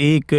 1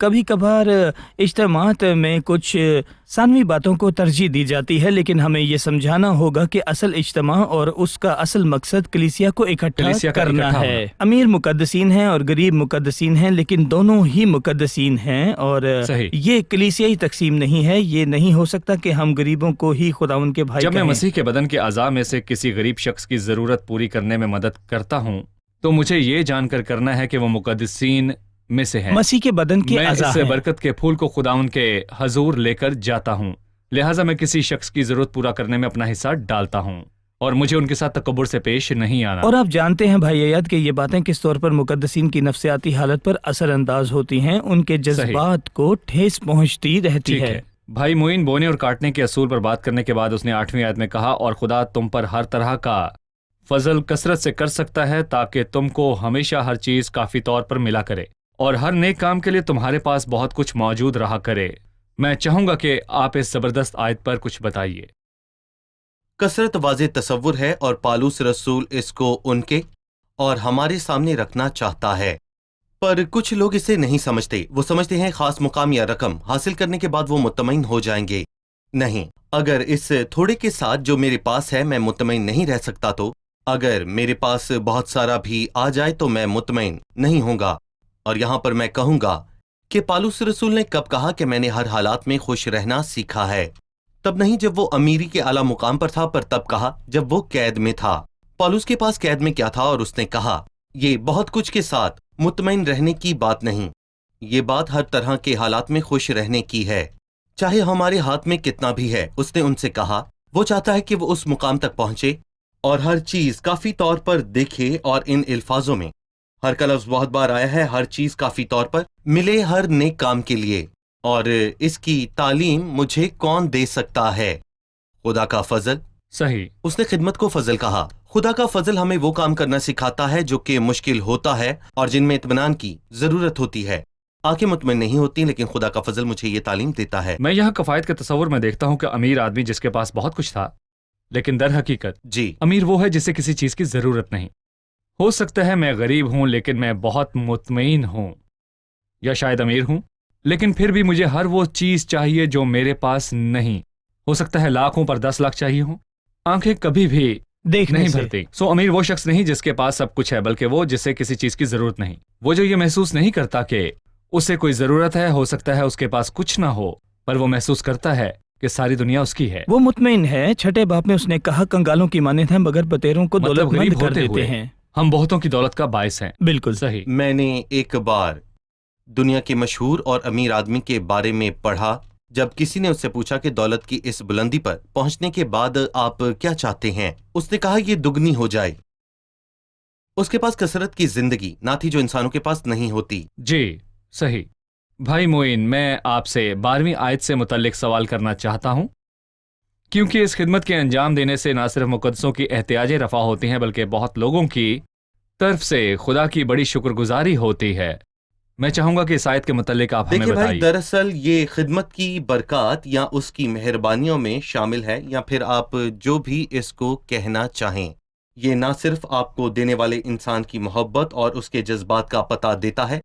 کبھی کبھار اجتماعات میں کچھ ثانوی باتوں کو ترجیح دی جاتی ہے، لیکن ہمیں یہ سمجھانا ہوگا کہ اصل اجتماع اور اس کا اصل مقصد کلیسیا کو اکٹھا کلیسیا کا کرنا اکٹھا ہے۔ ہونا۔ امیر مقدسین ہیں اور غریب مقدسین ہیں، لیکن دونوں ہی مقدسین ہیں، اور صحیح۔ یہ کلیسیائی تقسیم نہیں ہے۔ یہ نہیں ہو سکتا کہ ہم غریبوں کو ہی خداوند کے بھائی جب میں کہیں۔ مسیح کے بدن کے اعضاء میں سے کسی غریب شخص کی ضرورت پوری کرنے میں مدد کرتا ہوں تو مجھے یہ جان کر کرنا ہے کہ وہ مقدسین میں سے ہے۔ مسیح کے بدن کے میں اعضاء اس ہیں۔ برکت کے پھول کو خداوند کے حضور لے کر جاتا ہوں، لہٰذا میں کسی شخص کی ضرورت پورا کرنے میں اپنا حصہ ڈالتا ہوں اور مجھے ان کے ساتھ تکبر سے پیش نہیں آنا۔ اور آپ جانتے ہیں بھائی ایاد کہ یہ باتیں کس طور پر مقدسین کی نفسیاتی حالت پر اثر انداز ہوتی ہیں، ان کے جذبات کو ٹھیس پہنچتی رہتی ٹھیک ہے۔ ہے۔ بھائی معین بونے اور کاٹنے کے اصول پر بات کرنے کے بعد اس نے 8ویں آیت میں کہا، اور خدا تم پر ہر طرح کا فضل کثرت سے کر سکتا ہے تاکہ تم کو ہمیشہ ہر چیز کافی طور پر ملا کرے اور ہر نیک کام کے لیے تمہارے پاس بہت کچھ موجود رہا کرے۔ میں چاہوں گا کہ آپ اس زبردست آیت پر کچھ بتائیے۔ کثرت واضح تصور ہے اور پالوس رسول اس کو ان کے اور ہمارے سامنے رکھنا چاہتا ہے، پر کچھ لوگ اسے نہیں سمجھتے۔ وہ سمجھتے ہیں خاص مقام یا رقم حاصل کرنے کے بعد وہ مطمئن ہو جائیں گے۔ نہیں، اگر اس تھوڑے کے ساتھ جو میرے پاس ہے میں مطمئن نہیں رہ سکتا تو اگر میرے پاس بہت سارا بھی آ جائے تو میں مطمئن نہیں ہوں گا۔ اور یہاں پر میں کہوں گا کہ پالوس رسول نے کب کہا کہ میں نے ہر حالات میں خوش رہنا سیکھا ہے؟ تب نہیں جب وہ امیری کے اعلیٰ مقام پر تھا، پر تب کہا جب وہ قید میں تھا۔ پالوس کے پاس قید میں کیا تھا اور اس نے کہا یہ بہت کچھ کے ساتھ مطمئن رہنے کی بات نہیں، یہ بات ہر طرح کے حالات میں خوش رہنے کی ہے، چاہے ہمارے ہاتھ میں کتنا بھی ہے۔ اس نے ان سے کہا وہ چاہتا ہے کہ وہ اس مقام تک پہنچے اور ہر چیز کافی طور پر دیکھے، اور ان الفاظوں میں ہر کا لفظ بہت بار آیا ہے، ہر چیز کافی طور پر ملے ہر نیک کام کے لیے، اور اس کی تعلیم مجھے کون دے سکتا ہے؟ خدا کا فضل۔ صحیح۔ اس نے خدمت کو فضل کہا۔ خدا کا فضل ہمیں وہ کام کرنا سکھاتا ہے جو کہ مشکل ہوتا ہے اور جن میں اطمینان کی ضرورت ہوتی ہے۔ آنکھیں مطمئن نہیں ہوتی، لیکن خدا کا فضل مجھے یہ تعلیم دیتا ہے۔ میں یہاں کفایت کے تصور میں دیکھتا ہوں کہ امیر آدمی جس کے پاس بہت کچھ تھا، لیکن در حقیقت جی، امیر وہ ہے جسے کسی چیز کی ضرورت نہیں۔ ہو سکتا ہے میں غریب ہوں لیکن میں بہت مطمئن ہوں، یا شاید امیر ہوں لیکن پھر بھی مجھے ہر وہ چیز چاہیے جو میرے پاس نہیں۔ ہو سکتا ہے لاکھوں پر 10 لاکھ چاہیے ہوں، آنکھیں کبھی بھی دیکھنے نہیں سے۔ بھرتی۔ امیر وہ شخص نہیں جس کے پاس سب کچھ ہے، بلکہ وہ جسے کسی چیز کی ضرورت نہیں۔ وہ جو یہ محسوس نہیں کرتا کہ اسے کوئی ضرورت ہے، ہو سکتا ہے اس کے پاس کچھ نہ ہو، پر وہ محسوس کرتا ہے کہ ساری دنیا اس کی ہے۔ وہ مطمئن ہے۔ چھٹے باپ میں اس نے کہا کنگالوں کی مانند ہیں مگر بتیروں کو مطلب دولت غریب مند کر ہوتے دیتے ہوئے ہیں۔ ہم بہتوں کی دولت کا باعث ہیں۔ بالکل صحیح۔ میں نے ایک بار دنیا کے مشہور اور امیر آدمی کے بارے میں پڑھا، جب کسی نے اس سے پوچھا کہ دولت کی اس بلندی پر پہنچنے کے بعد آپ کیا چاہتے ہیں؟ اس نے کہا یہ دگنی ہو جائے۔ اس کے پاس کثرت کی زندگی نہ تھی جو انسانوں کے پاس نہیں ہوتی۔ جی صحیح۔ بھائی معین، میں آپ سے 12ویں آیت سے متعلق سوال کرنا چاہتا ہوں، کیونکہ اس خدمت کے انجام دینے سے نہ صرف مقدسوں کی احتیاجیں رفع ہوتی ہیں بلکہ بہت لوگوں کی طرف سے خدا کی بڑی شکر گزاری ہوتی ہے۔ میں چاہوں گا کہ اس آیت کے متعلق آپ ہمیں دیکھیں بھائی، بتائیے۔ دراصل یہ خدمت کی برکات یا اس کی مہربانیوں میں شامل ہے، یا پھر آپ جو بھی اس کو کہنا چاہیں۔ یہ نہ صرف آپ کو دینے والے انسان کی محبت اور اس کے جذبات کا پتہ دیتا ہے،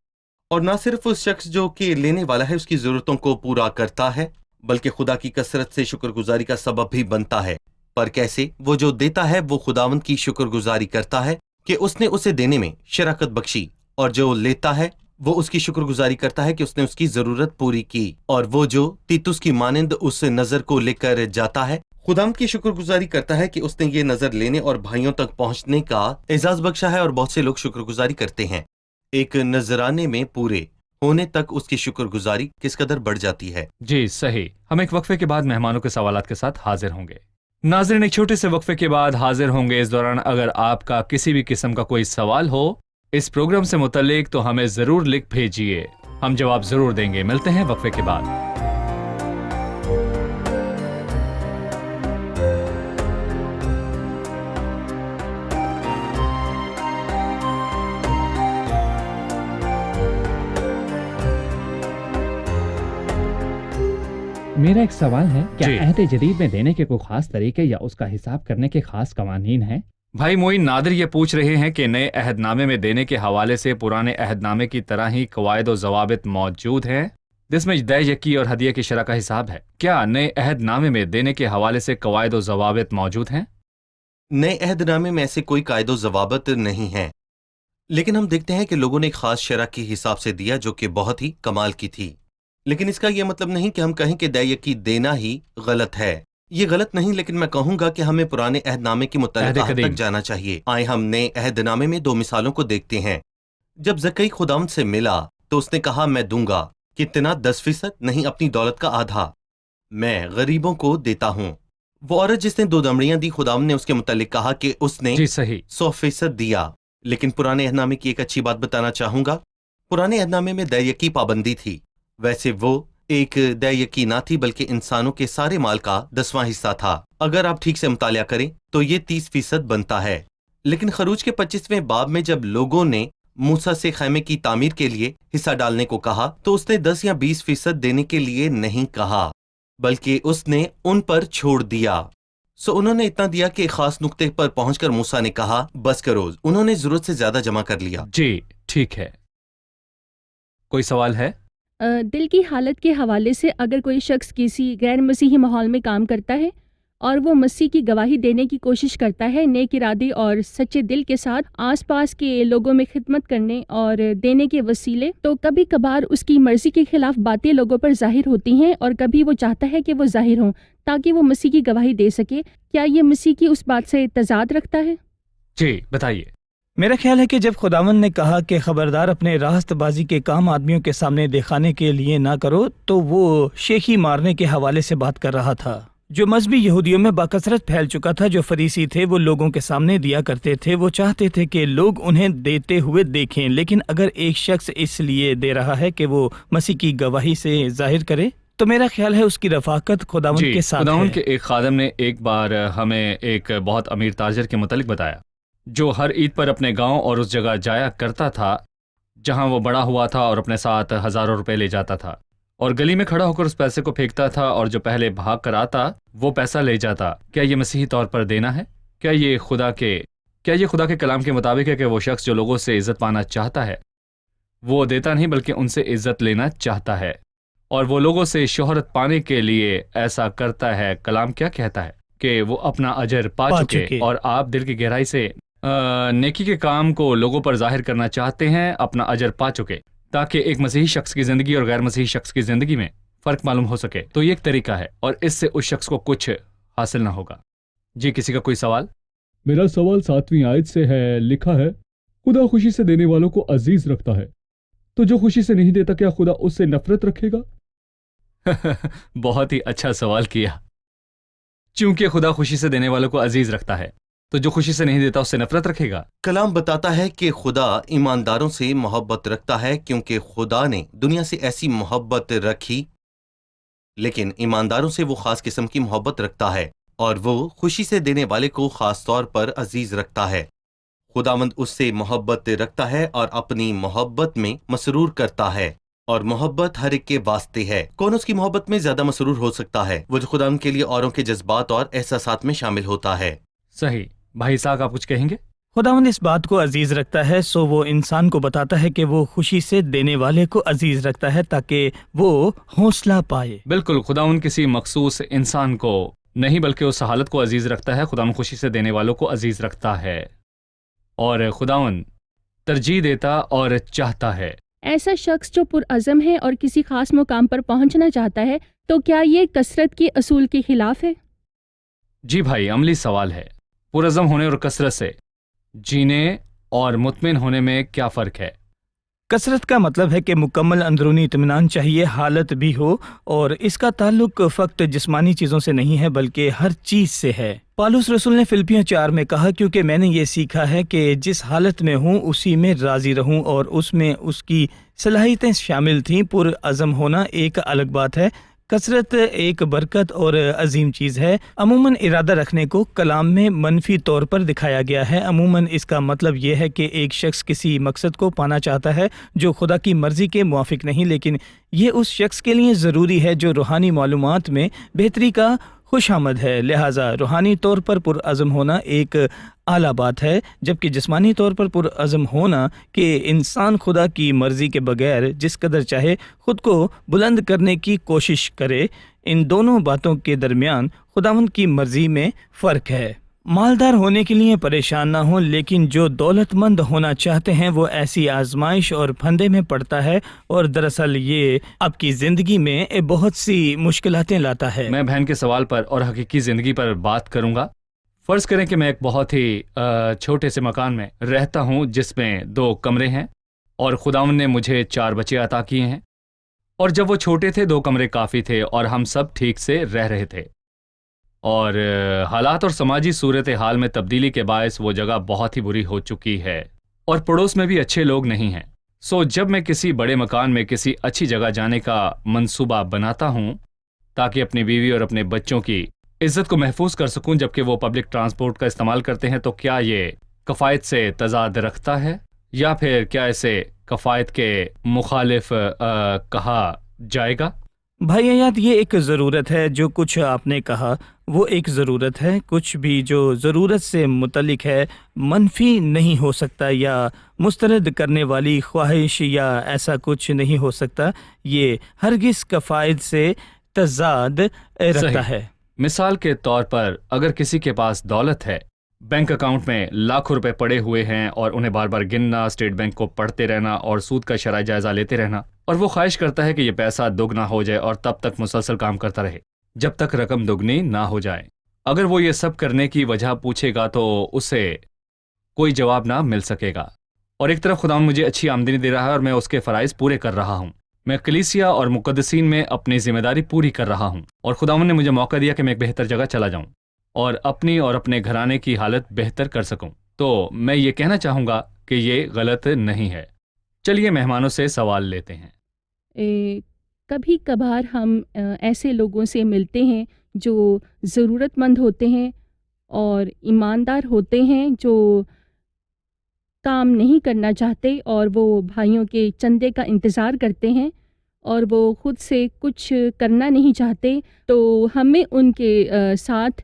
اور نہ صرف اس شخص جو کہ لینے والا ہے اس کی ضرورتوں کو پورا کرتا ہے، بلکہ خدا کی کثرت سے شکر گزاری کا سبب بھی بنتا ہے۔ پر کیسے؟ وہ جو دیتا ہے وہ خداوند کی شکر گزاری کرتا ہے کہ اس نے اسے دینے میں شراکت بخشی، اور جو لیتا ہے وہ اس کی شکر گزاری کرتا ہے کہ اس نے اس کی ضرورت پوری کی، اور وہ جو تیتس کی مانند اس نظر کو لے کر جاتا ہے خداوند کی شکر گزاری کرتا ہے کہ اس نے یہ نظر لینے اور بھائیوں تک پہنچنے کا اعزاز بخشا ہے، اور بہت سے لوگ شکر گزاری کرتے ہیں۔ ایک نذرانے میں پورے ہونے تک اس کی شکر گزاری کس قدر بڑھ جاتی ہے۔ جی صحیح۔ ہم ایک وقفے کے بعد مہمانوں کے سوالات کے ساتھ حاضر ہوں گے۔ ناظرین، ایک چھوٹے سے وقفے کے بعد حاضر ہوں گے۔ اس دوران اگر آپ کا کسی بھی قسم کا کوئی سوال ہو اس پروگرام سے متعلق تو ہمیں ضرور لکھ بھیجیے، ہم جواب ضرور دیں گے۔ ملتے ہیں وقفے کے بعد۔ میرا ایک سوال ہے، کیا جی۔ عہد جدید میں دینے کے کوئی خاص طریقے یا اس کا حساب کرنے کے خاص قوانین ہیں؟ بھائی معین نادر یہ پوچھ رہے ہیں کہ نئے عہد نامے میں دینے کے حوالے سے پرانے عہد نامے کی طرح ہی قواعد و ضوابط موجود ہیں جس میں دے یکی اور ہدیہ کی شرح کا حساب ہے؟ کیا نئے عہد نامے میں دینے کے حوالے سے قواعد و ضوابط موجود ہیں؟ نئے عہد نامے میں ایسے کوئی قائد و ضوابط نہیں ہیں، لیکن ہم دیکھتے ہیں کہ لوگوں نے ایک خاص شرح کے حساب سے دیا جو کہ بہت ہی کمال کی تھی۔ لیکن اس کا یہ مطلب نہیں کہ ہم کہیں کہ دے یکی دینا ہی غلط ہے۔ یہ غلط نہیں، لیکن میں کہوں گا کہ ہمیں پرانے عہد نامے کی متعلقہ حد تک جانا چاہیے۔ آئے ہم نئے عہد نامے میں 2 مثالوں کو دیکھتے ہیں۔ جب زکئی خداوند سے ملا تو اس نے کہا میں دوں گا، کتنا؟ 10%؟ نہیں، اپنی دولت کا آدھا میں غریبوں کو دیتا ہوں۔ وہ عورت جس نے 2 دمڑیاں دی، خداوند نے اس کے متعلق کہا کہ اس نے جی صحیح۔ 100% دیا۔ لیکن پرانے عہد نامے کی ایک اچھی بات بتانا چاہوں گا، پرانے عہد نامے میں دے یکی پابندی تھی۔ ویسے وہ ایک دے یکی نہ تھی بلکہ انسانوں کے سارے مال کا 10واں حصہ تھا۔ اگر آپ ٹھیک سے مطالعہ کریں تو یہ 30% بنتا ہے۔ لیکن خروج کے 25ویں باب میں جب لوگوں نے موسیٰ سے خیمے کی تعمیر کے لیے حصہ ڈالنے کو کہا تو اس نے 10 یا 20% دینے کے لیے نہیں کہا، بلکہ اس نے ان پر چھوڑ دیا۔ انہوں نے اتنا دیا کہ ایک خاص نقطے پر پہنچ کر موسیٰ نے کہا بس کرو، انہوں نے ضرورت سے زیادہ جمع کر لیا۔ جی ٹھیک ہے، کوئی سوال ہے؟ دل کی حالت کے حوالے سے اگر کوئی شخص کسی غیر مسیحی ماحول میں کام کرتا ہے اور وہ مسیح کی گواہی دینے کی کوشش کرتا ہے نیک ارادے اور سچے دل کے ساتھ آس پاس کے لوگوں میں خدمت کرنے اور دینے کے وسیلے، تو کبھی کبھار اس کی مرضی کے خلاف باتیں لوگوں پر ظاہر ہوتی ہیں اور کبھی وہ چاہتا ہے کہ وہ ظاہر ہوں تاکہ وہ مسیح کی گواہی دے سکے۔ کیا یہ مسیح کی اس بات سے تضاد رکھتا ہے؟ جی بتائیے۔ میرا خیال ہے کہ جب خداوند نے کہا کہ خبردار اپنے راست بازی کے کام آدمیوں کے سامنے دکھانے کے لیے نہ کرو، تو وہ شیخی مارنے کے حوالے سے بات کر رہا تھا جو مذہبی یہودیوں میں باکثرت پھیل چکا تھا۔ جو فریسی تھے وہ لوگوں کے سامنے دیا کرتے تھے، وہ چاہتے تھے کہ لوگ انہیں دیتے ہوئے دیکھیں، لیکن اگر ایک شخص اس لیے دے رہا ہے کہ وہ مسیح کی گواہی سے ظاہر کرے تو میرا خیال ہے اس کی رفاقت خداوند کے ساتھ ہے۔ خداوند کے ایک خادم نے ایک بار ہمیں ایک بہت امیر تاجر کے متعلق بتایا جو ہر عید پر اپنے گاؤں اور اس جگہ جایا کرتا تھا جہاں وہ بڑا ہوا تھا اور اپنے ساتھ ہزاروں روپے لے جاتا تھا اور گلی میں کھڑا ہو کر اس پیسے کو پھینکتا تھا، اور جو پہلے بھاگ کر آتا وہ پیسہ لے جاتا۔ کیا یہ مسیحی طور پر دینا ہے؟ کیا یہ خدا کے کلام کے مطابق ہے کہ وہ شخص جو لوگوں سے عزت پانا چاہتا ہے وہ دیتا نہیں بلکہ ان سے عزت لینا چاہتا ہے، اور وہ لوگوں سے شہرت پانے کے لیے ایسا کرتا ہے؟ کلام کیا کہتا ہے کہ وہ اپنا اجر پا چکے، اور آپ دل کی گہرائی سے نیکی کے کام کو لوگوں پر ظاہر کرنا چاہتے ہیں، اپنا اجر پا چکے، تاکہ ایک مسیحی شخص کی زندگی اور غیر مسیحی شخص کی زندگی میں فرق معلوم ہو سکے۔ تو یہ ایک طریقہ ہے اور اس سے اس شخص کو کچھ حاصل نہ ہوگا۔ جی کسی کا کوئی سوال؟ میرا سوال 7ویں آیت سے ہے، لکھا ہے خدا خوشی سے دینے والوں کو عزیز رکھتا ہے، تو جو خوشی سے نہیں دیتا کیا خدا اس سے نفرت رکھے گا؟ بہت ہی اچھا سوال کیا۔ چونکہ خدا خوشی سے دینے والوں کو عزیز رکھتا ہے تو جو خوشی سے نہیں دیتا اس سے نفرت رکھے گا۔ کلام بتاتا ہے کہ خدا ایمانداروں سے محبت رکھتا ہے کیونکہ خدا نے دنیا سے ایسی محبت رکھی، لیکن ایمانداروں سے وہ خاص قسم کی محبت رکھتا ہے اور وہ خوشی سے دینے والے کو خاص طور پر عزیز رکھتا ہے۔ خداوند اس سے محبت رکھتا ہے اور اپنی محبت میں مسرور کرتا ہے، اور محبت ہر ایک کے واسطے ہے۔ کون اس کی محبت میں زیادہ مسرور ہو سکتا ہے؟ وہ جو خداوند کے لیے اوروں کے جذبات اور احساسات میں شامل ہوتا ہے۔ صحیح۔ بھائی صاحب آپ کچھ کہیں گے؟ خداوند اس بات کو عزیز رکھتا ہے، سو وہ انسان کو بتاتا ہے کہ وہ خوشی سے دینے والے کو عزیز رکھتا ہے تاکہ وہ حوصلہ پائے۔ بالکل، خداوند کسی مخصوص انسان کو نہیں بلکہ اس حالت کو عزیز رکھتا ہے۔ خداوند خوشی سے دینے والوں کو عزیز رکھتا ہے اور خداوند ترجیح دیتا اور چاہتا ہے۔ ایسا شخص جو پرعزم ہے اور کسی خاص مقام پر پہنچنا چاہتا ہے، تو کیا یہ کثرت کے اصول کے خلاف ہے؟ جی بھائی، عملی سوال ہے۔ پرعزم ہونے اور کثرت سے جینے اور مطمئن ہونے میں کیا فرق ہے؟ کثرت کا مطلب ہے کہ مکمل اندرونی اطمینان چاہیے، حالت بھی ہو، اور اس کا تعلق فقط جسمانی چیزوں سے نہیں ہے بلکہ ہر چیز سے ہے۔ پالوس رسول نے فلپیوں 4 میں کہا، کیونکہ میں نے یہ سیکھا ہے کہ جس حالت میں ہوں اسی میں راضی رہوں، اور اس میں اس کی صلاحیتیں شامل تھیں۔ پرعزم ہونا ایک الگ بات ہے، کثرت ایک برکت اور عظیم چیز ہے۔ عموماً ارادہ رکھنے کو کلام میں منفی طور پر دکھایا گیا ہے۔ عموماً اس کا مطلب یہ ہے کہ ایک شخص کسی مقصد کو پانا چاہتا ہے جو خدا کی مرضی کے موافق نہیں، لیکن یہ اس شخص کے لیے ضروری ہے جو روحانی معلومات میں بہتری کا خوش آمد ہے، لہٰذا روحانی طور پر پرعزم ہونا ایک اعلیٰ بات ہے، جبکہ جسمانی طور پر پرعزم ہونا کہ انسان خدا کی مرضی کے بغیر جس قدر چاہے خود کو بلند کرنے کی کوشش کرے، ان دونوں باتوں کے درمیان خداوند کی مرضی میں فرق ہے۔ مالدار ہونے کے لیے پریشان نہ ہوں، لیکن جو دولت مند ہونا چاہتے ہیں وہ ایسی آزمائش اور پھندے میں پڑتا ہے، اور دراصل یہ آپ کی زندگی میں بہت سی مشکلاتیں لاتا ہے۔ میں بہن کے سوال پر اور حقیقی زندگی پر بات کروں گا۔ فرض کریں کہ میں ایک بہت ہی چھوٹے سے مکان میں رہتا ہوں جس میں 2 کمرے ہیں، اور خداوند نے مجھے 4 بچے عطا کیے ہیں، اور جب وہ چھوٹے تھے 2 کمرے کافی تھے اور ہم سب ٹھیک سے رہ رہے تھے، اور حالات اور سماجی صورتحال میں تبدیلی کے باعث وہ جگہ بہت ہی بری ہو چکی ہے، اور پڑوس میں بھی اچھے لوگ نہیں ہیں۔ جب میں کسی بڑے مکان میں کسی اچھی جگہ جانے کا منصوبہ بناتا ہوں تاکہ اپنی بیوی اور اپنے بچوں کی عزت کو محفوظ کر سکوں جبکہ وہ پبلک ٹرانسپورٹ کا استعمال کرتے ہیں، تو کیا یہ کفایت سے تضاد رکھتا ہے، یا پھر کیا اسے کفایت کے مخالف کہا جائے گا؟ بھائی حیات، یہ ایک ضرورت ہے، جو کچھ آپ نے کہا وہ ایک ضرورت ہے، کچھ بھی جو ضرورت سے متعلق ہے منفی نہیں ہو سکتا یا مسترد کرنے والی خواہش یا ایسا کچھ نہیں ہو سکتا، یہ ہرگز کفایت سے تضاد رکھتا صحیح۔ ہے۔ مثال کے طور پر اگر کسی کے پاس دولت ہے، بینک اکاؤنٹ میں لاکھوں روپے پڑے ہوئے ہیں، اور انہیں بار بار گننا، اسٹیٹ بینک کو پڑھتے رہنا اور سود کا شرح جائزہ لیتے رہنا، اور وہ خواہش کرتا ہے کہ یہ پیسہ دگنا ہو جائے اور تب تک مسلسل کام کرتا رہے جب تک رقم دگنی نہ ہو جائے۔ اگر وہ یہ سب کرنے کی وجہ پوچھے گا تو اسے کوئی جواب نہ مل سکے گا، اور ایک طرف خدا مجھے اچھی آمدنی دے رہا ہے اور میں اس کے فرائض پورے کر رہا ہوں، میں کلیسیا اور مقدسین میں اپنی ذمہ داری پوری کر رہا ہوں، اور خداوند نے مجھے موقع دیا کہ میں ایک بہتر جگہ چلا جاؤں اور اپنی اور اپنے گھرانے کی حالت بہتر کر سکوں، تو میں یہ کہنا چاہوں گا کہ یہ غلط نہیں ہے۔ چلیے مہمانوں سے سوال لیتے ہیں۔ کبھی کبھار ہم ایسے لوگوں سے ملتے ہیں جو ضرورت مند ہوتے ہیں اور ایماندار ہوتے ہیں، جو کام نہیں کرنا چاہتے اور وہ بھائیوں کے چندے کا انتظار کرتے ہیں اور وہ خود سے کچھ کرنا نہیں چاہتے، تو ہمیں ان کے ساتھ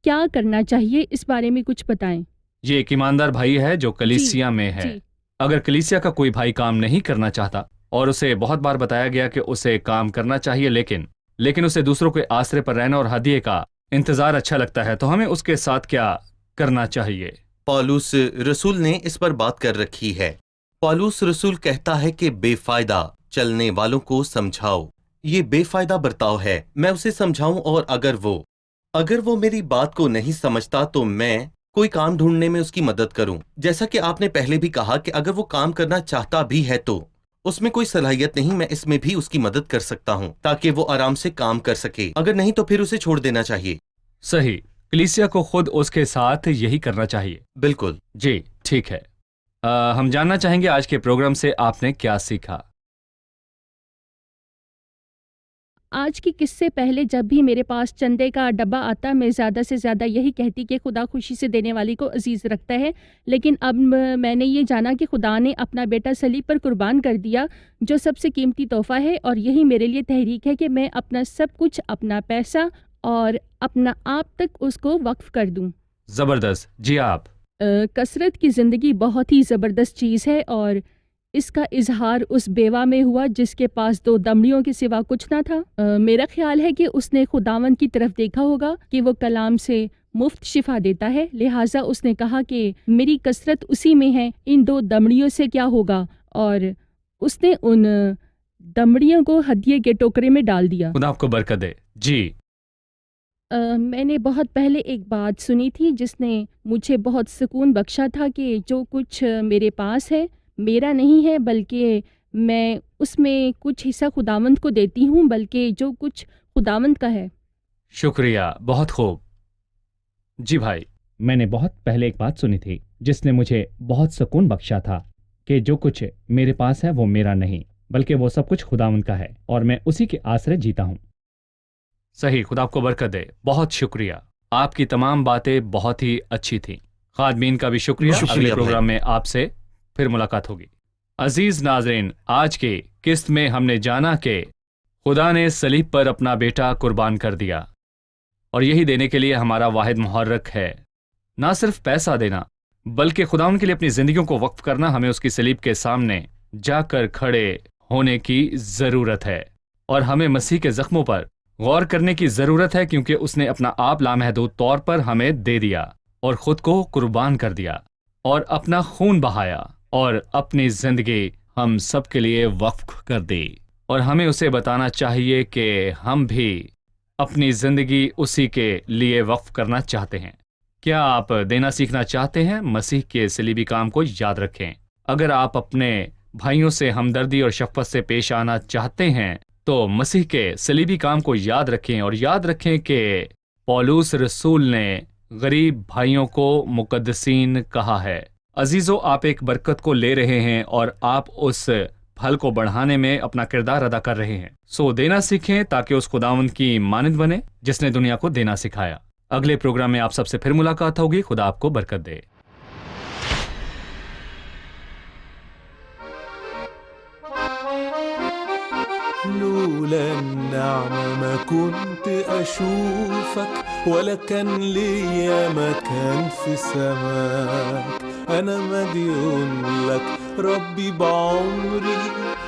کیا کرنا چاہیے، اس بارے میں کچھ بتائیں۔ یہ ایک ایماندار بھائی ہے جو کلیسیا میں ہے۔ جی۔ اگر کلیسیا کا کوئی بھائی کام نہیں کرنا چاہتا اور اسے بہت بار بتایا گیا کہ اسے کام کرنا چاہیے، لیکن اسے دوسروں کے آسرے پر رہنا اور ہدیے کا انتظار اچھا لگتا ہے، تو ہمیں اس کے ساتھ کیا کرنا چاہیے؟ پولس رسول نے اس پر بات کر رکھی ہے۔ پولس رسول کہتا ہے کہ بے فائدہ چلنے والوں کو سمجھاؤ۔ یہ بے فائدہ برتاؤ ہے، میں اسے سمجھاؤں، اور اگر وہ میری بات کو نہیں سمجھتا تو میں کوئی کام ڈھونڈنے میں اس کی مدد کروں۔ جیسا کہ آپ نے پہلے بھی کہا کہ اگر وہ کام کرنا چاہتا بھی ہے تو اس میں کوئی صلاحیت نہیں، میں اس میں بھی اس کی مدد کر سکتا ہوں تاکہ وہ آرام سے کام کر سکے، اگر نہیں تو پھر اسے چھوڑ دینا چاہیے۔ صحیح، کلیسیا کو خود اس کے ساتھ یہی کرنا چاہیے۔ بالکل جی ٹھیک ہے۔ ہم جاننا چاہیں گے آج کے پروگرام سے آپ نے کیا سیکھا؟ آج کی قصے سے پہلے جب بھی میرے پاس چندے کا ڈبہ آتا، میں زیادہ سے زیادہ یہی کہتی کہ خدا خوشی سے دینے والی کو عزیز رکھتا ہے، لیکن اب میں نے یہ جانا کہ خدا نے اپنا بیٹا صلیب پر قربان کر دیا، جو سب سے قیمتی تحفہ ہے، اور یہی میرے لیے تحریک ہے کہ میں اپنا سب کچھ، اپنا پیسہ اور اپنا آپ تک اس کو وقف کر دوں۔ زبردست۔ جی آپ؟ کثرت کی زندگی بہت ہی زبردست چیز ہے، اور اس کا اظہار اس بیوہ میں ہوا جس کے پاس 2 دمڑیوں کے سوا کچھ نہ تھا۔ میرا خیال ہے کہ اس نے خداوند کی طرف دیکھا ہوگا کہ وہ کلام سے مفت شفا دیتا ہے، لہٰذا اس نے کہا کہ میری کثرت اسی میں ہے، ان 2 دمڑیوں سے کیا ہوگا، اور اس نے ان دمڑیوں کو ہدیے کے ٹوکرے میں ڈال دیا۔ خدا آپ کو برکت دے۔ جی میں نے بہت پہلے ایک بات سنی تھی جس نے مجھے بہت سکون بخشا تھا کہ جو کچھ میرے پاس ہے میرا نہیں ہے، بلکہ میں اس میں کچھ حصہ خداوند کو دیتی ہوں، بلکہ جو کچھ خداوند کا ہے۔ شکریہ، بہت خوب۔ جی بھائی؟ میں نے بہت پہلے ایک بات سنی تھی جس نے مجھے بہت سکون بخشا تھا کہ جو کچھ میرے پاس ہے وہ میرا نہیں، بلکہ وہ سب کچھ خداوند کا ہے، اور میں اسی کے آسرے جیتا ہوں۔ صحیح، خدا آپ کو برکت دے۔ بہت شکریہ، آپ کی تمام باتیں بہت ہی اچھی تھیں۔ خادمین کا بھی شکریہ۔ شکریہ اگلے بھائی۔ پروگرام میں آپ سے پھر ملاقات ہوگی۔ عزیز ناظرین، آج کی قسط میں ہم نے جانا کہ خدا نے صلیب پر اپنا بیٹا قربان کر دیا۔ اور یہی دینے کے لیے ہمارا واحد محرک ہے. نہ صرف پیسہ دینا بلکہ خداوند کے لیے اپنی زندگیوں کو وقف کرنا. ہمیں اس کی صلیب کے سامنے جا کر کھڑے ہونے کی ضرورت ہے اور ہمیں مسیح کے زخموں پر غور کرنے کی ضرورت ہے، کیونکہ اس نے اپنا آپ لامحدود طور پر ہمیں دے دیا اور خود کو قربان کر دیا اور اپنا خون بہایا اور اپنی زندگی ہم سب کے لیے وقف کر دی. اور ہمیں اسے بتانا چاہیے کہ ہم بھی اپنی زندگی اسی کے لیے وقف کرنا چاہتے ہیں. کیا آپ دینا سیکھنا چاہتے ہیں؟ مسیح کے صلیبی کام کو یاد رکھیں. اگر آپ اپنے بھائیوں سے ہمدردی اور شفقت سے پیش آنا چاہتے ہیں تو مسیح کے صلیبی کام کو یاد رکھیں، اور یاد رکھیں کہ پولس رسول نے غریب بھائیوں کو مقدسین کہا ہے. عزیزو، آپ ایک برکت کو لے رہے ہیں اور آپ اس پھل کو بڑھانے میں اپنا کردار ادا کر رہے ہیں. سو دینا سیکھیں تاکہ اس خداوند کی مانند بنے جس نے دنیا کو دینا سکھایا. اگلے پروگرام میں آپ سب سے پھر ملاقات ہوگی. خدا آپ کو برکت دے. لولا النعمة ما كنت أشوفك ولا كان ليا مكان في سماك. أنا مديون لك ربي بعمري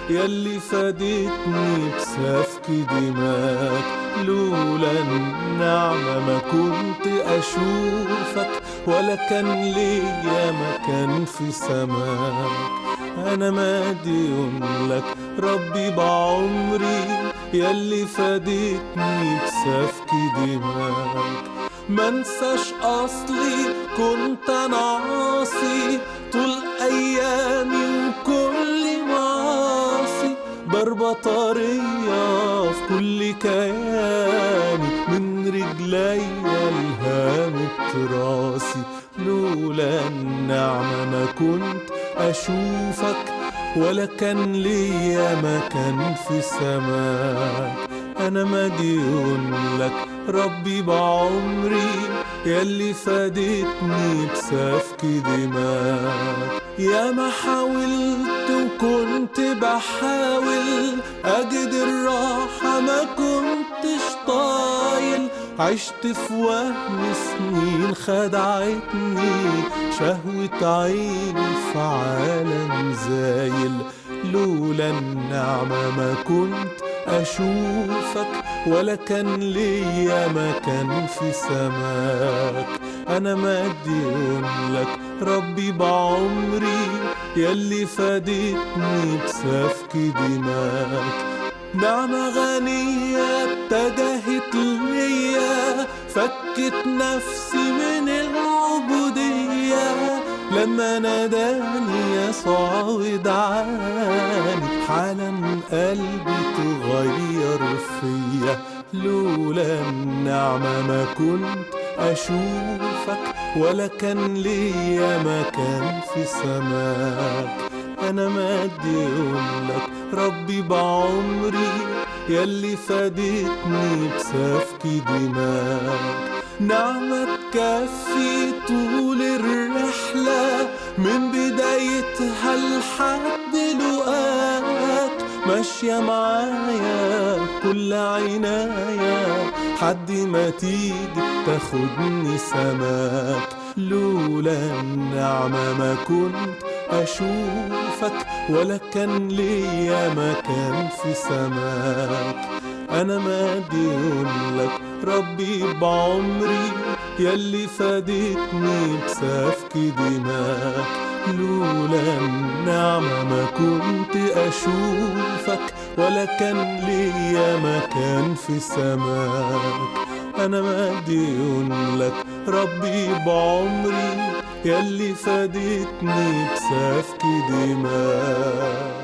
يلي فادتني بسفك دماك. لولا النعمة ما كنت أشوفك ولا كان ليا مكان في سماك. أنا مديون لك ربي بعمري يلي فادتني بسفك دماك. منساش أصلي كنت أنا عاصي طول أيامي وكل معاصي. ضربة طرية في كل كياني من رجليا لهامة راسي. لولا النعمة ما كنت أشوفك ولا كان ليا مكان في سماك. أنا مديون لك ربي بعمري يلي فادتني بسفك دماك. يا ما حاولت وكنت بحاول أجد الراحة ما كنتش طايل. عشت في وهم سنين خدعتني شهوة عيني في عالم زايل. لولا النعمة ما كنت أشوفك ولا كان ليا مكان في سماك. أنا مديون لك ربي بعمري يلي فادتني بسفك دماك. نعمة غنية اتجهت ليا فكت نفسي من العبودية. لما ناداني يسوع ودعاني حالا قلبي تغير فيا. لولا النعمة ما كنت أشوفك ولا كان ليا مكان في سماك. أنا مديون لك ربي بعمري يلي فادتني بسفك دماك. نعمة تكفي طول الرحلة من بدايتها لحد لقاك. ماشية معايا كل عناية حد ما تيجي تاخدني سماك. لولا النعمة ما كنت أشوفك ولا كان ليا مكان في سماك. أنا مديون لك ربي بعمري يلي فادتني بسفك دماك. لولا النعمة ما كنت أشوفك ولا كان ليا مكان في سماك. أنا مديون لك ربي بعمري يلي فادتني بسفك دماك.